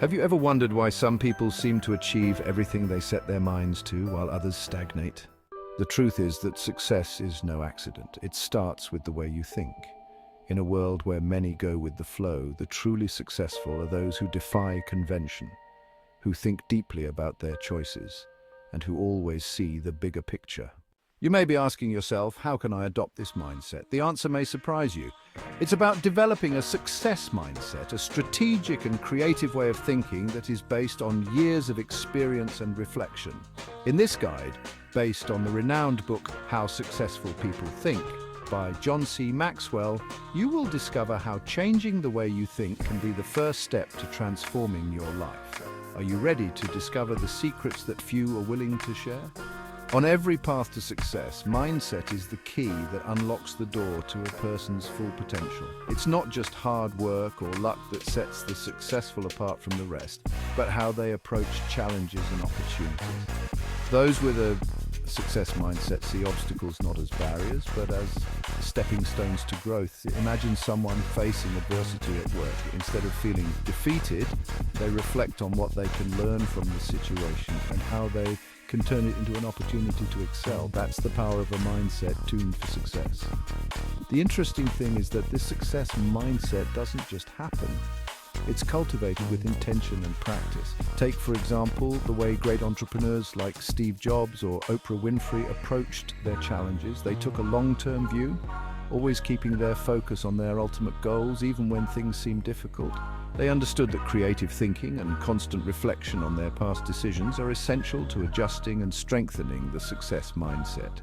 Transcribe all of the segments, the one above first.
Have you ever wondered why some people seem to achieve everything they set their minds to while others stagnate? The truth is that success is no accident. It starts with the way you think. In a world where many go with the flow, the truly successful are those who defy convention, who think deeply about their choices, and who always see the bigger picture. You may be asking yourself, how can I adopt this mindset? The answer may surprise you. It's about developing a success mindset, a strategic and creative way of thinking that is based on years of experience and reflection. In this guide, based on the renowned book How Successful People Think by John C. Maxwell, you will discover how changing the way you think can be the first step to transforming your life. Are you ready to discover the secrets that few are willing to share? On every path to success, mindset is the key that unlocks the door to a person's full potential. It's not just hard work or luck that sets the successful apart from the rest, but how they approach challenges and opportunities. Those with a success mindset see obstacles not as barriers, but as stepping stones to growth. Imagine someone facing adversity at work. Instead of feeling defeated, they reflect on what they can learn from the situation and how they can turn it into an opportunity to excel. That's the power of a mindset tuned for success. The interesting thing is that this success mindset doesn't just happen. It's cultivated with intention and practice. Take, for example, the way great entrepreneurs like Steve Jobs or Oprah Winfrey approached their challenges. They took a long-term view, always keeping their focus on their ultimate goals, even when things seemed difficult. They understood that creative thinking and constant reflection on their past decisions are essential to adjusting and strengthening the success mindset.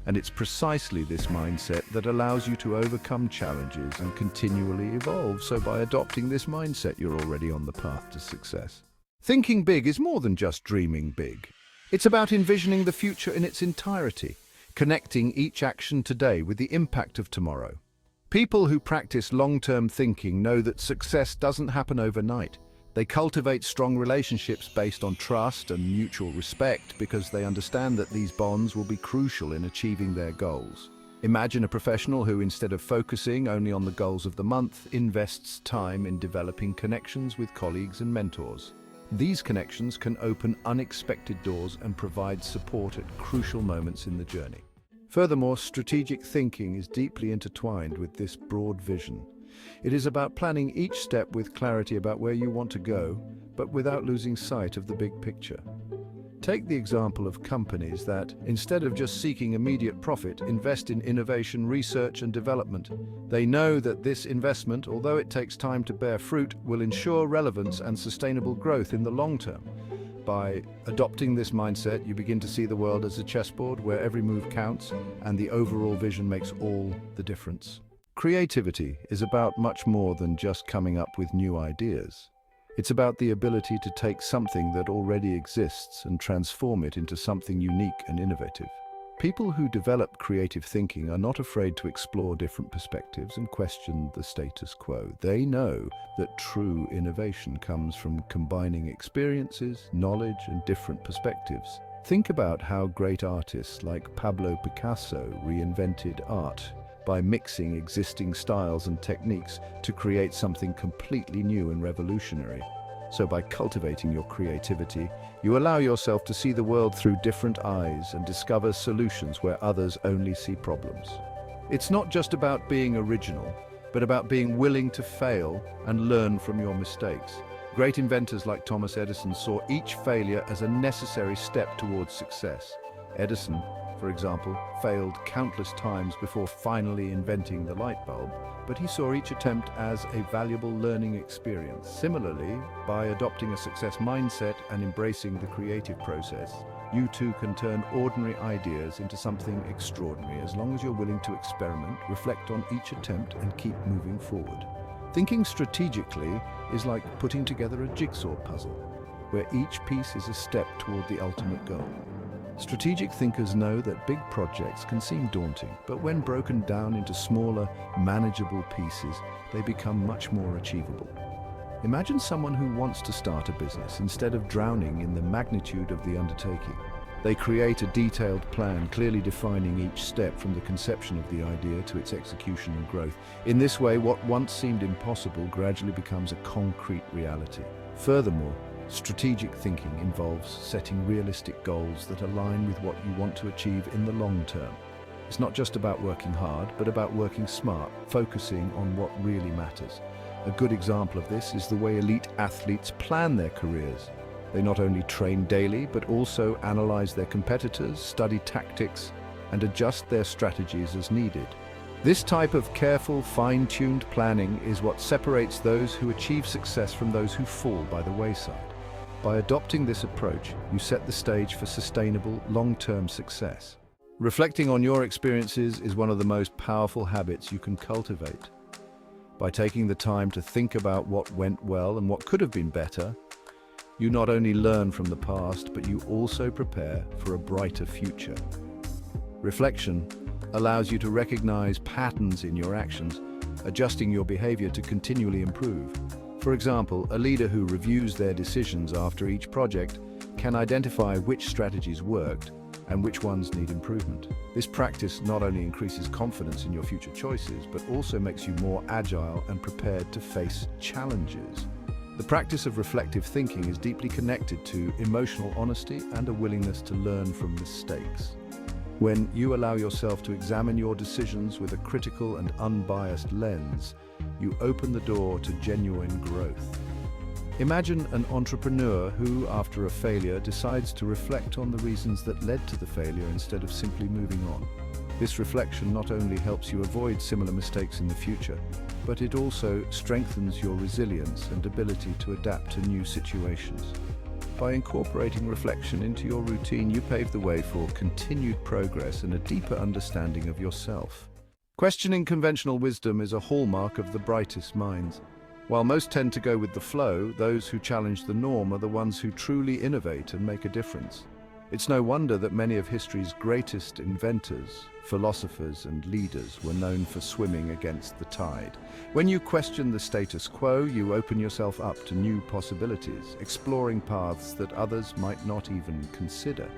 And it's precisely this mindset that allows you to overcome challenges and continually evolve. So by adopting this mindset, you're already on the path to success. Thinking big is more than just dreaming big. It's about envisioning the future in its entirety, connecting each action today with the impact of tomorrow. People who practice long-term thinking know that success doesn't happen overnight. They cultivate strong relationships based on trust and mutual respect because they understand that these bonds will be crucial in achieving their goals. Imagine a professional who, instead of focusing only on the goals of the month, invests time in developing connections with colleagues and mentors. These connections can open unexpected doors and provide support at crucial moments in the journey. Furthermore, strategic thinking is deeply intertwined with this broad vision. It is about planning each step with clarity about where you want to go, but without losing sight of the big picture. Take the example of companies that, instead of just seeking immediate profit, invest in innovation, research, and development. They know that this investment, although it takes time to bear fruit, will ensure relevance and sustainable growth in the long term. By adopting this mindset, you begin to see the world as a chessboard where every move counts and the overall vision makes all the difference. Creativity is about much more than just coming up with new ideas. It's about the ability to take something that already exists and transform it into something unique and innovative. People who develop creative thinking are not afraid to explore different perspectives and question the status quo. They know that true innovation comes from combining experiences, knowledge, and different perspectives. Think about how great artists like Pablo Picasso reinvented art by mixing existing styles and techniques to create something completely new and revolutionary. So by cultivating your creativity, you allow yourself to see the world through different eyes and discover solutions where others only see problems. It's not just about being original, but about being willing to fail and learn from your mistakes. Great inventors like Thomas Edison saw each failure as a necessary step towards success. Edison, for example, failed countless times before finally inventing the light bulb, but he saw each attempt as a valuable learning experience. Similarly, by adopting a success mindset and embracing the creative process, you too can turn ordinary ideas into something extraordinary as long as you're willing to experiment, reflect on each attempt, and keep moving forward. Thinking strategically is like putting together a jigsaw puzzle, where each piece is a step toward the ultimate goal. Strategic thinkers know that big projects can seem daunting, but when broken down into smaller, manageable pieces, they become much more achievable. Imagine someone who wants to start a business. Instead of drowning in the magnitude of the undertaking, they create a detailed plan, clearly defining each step from the conception of the idea to its execution and growth. In this way, what once seemed impossible gradually becomes a concrete reality. Furthermore, strategic thinking involves setting realistic goals that align with what you want to achieve in the long term. It's not just about working hard, but about working smart, focusing on what really matters. A good example of this is the way elite athletes plan their careers. They not only train daily, but also analyze their competitors, study tactics, and adjust their strategies as needed. This type of careful, fine-tuned planning is what separates those who achieve success from those who fall by the wayside. By adopting this approach, you set the stage for sustainable, long-term success. Reflecting on your experiences is one of the most powerful habits you can cultivate. By taking the time to think about what went well and what could have been better, you not only learn from the past, but you also prepare for a brighter future. Reflection allows you to recognize patterns in your actions, adjusting your behavior to continually improve. For example, a leader who reviews their decisions after each project can identify which strategies worked and which ones need improvement. This practice not only increases confidence in your future choices, but also makes you more agile and prepared to face challenges. The practice of reflective thinking is deeply connected to emotional honesty and a willingness to learn from mistakes. When you allow yourself to examine your decisions with a critical and unbiased lens, you open the door to genuine growth. Imagine an entrepreneur who, after a failure, decides to reflect on the reasons that led to the failure instead of simply moving on. This reflection not only helps you avoid similar mistakes in the future, but it also strengthens your resilience and ability to adapt to new situations. By incorporating reflection into your routine, you pave the way for continued progress and a deeper understanding of yourself. Questioning conventional wisdom is a hallmark of the brightest minds. While most tend to go with the flow, those who challenge the norm are the ones who truly innovate and make a difference. It's no wonder that many of history's greatest inventors, philosophers, and leaders were known for swimming against the tide. When you question the status quo, you open yourself up to new possibilities, exploring paths that others might not even consider.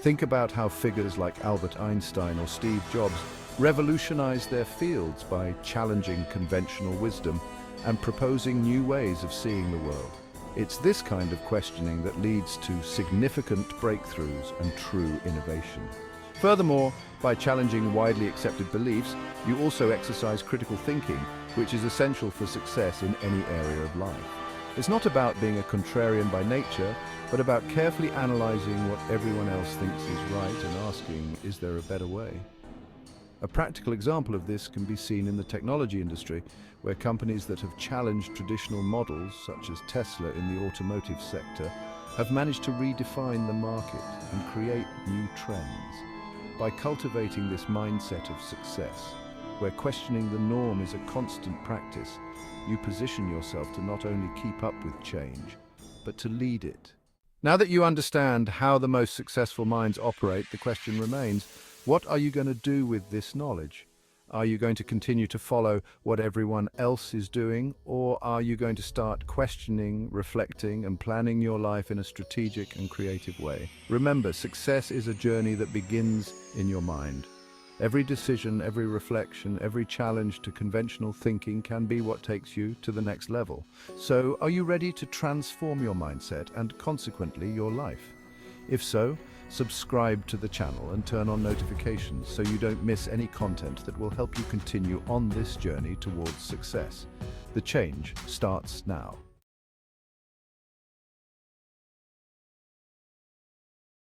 Think about how figures like Albert Einstein or Steve Jobs revolutionized their fields by challenging conventional wisdom and proposing new ways of seeing the world. It's this kind of questioning that leads to significant breakthroughs and true innovation. Furthermore, by challenging widely accepted beliefs, you also exercise critical thinking, which is essential for success in any area of life. It's not about being a contrarian by nature, but about carefully analyzing what everyone else thinks is right and asking, is there a better way? A practical example of this can be seen in the technology industry, where companies that have challenged traditional models, such as Tesla in the automotive sector, have managed to redefine the market and create new trends. By cultivating this mindset of success, where questioning the norm is a constant practice, you position yourself to not only keep up with change, but to lead it. Now that you understand how the most successful minds operate, the question remains, what are you going to do with this knowledge? Are you going to continue to follow what everyone else is doing, or are you going to start questioning, reflecting, and planning your life in a strategic and creative way? Remember, success is a journey that begins in your mind. Every decision, every reflection, every challenge to conventional thinking can be what takes you to the next level. So, are you ready to transform your mindset and consequently your life? If so, subscribe to the channel and turn on notifications so you don't miss any content that will help you continue on this journey towards success. The change starts now.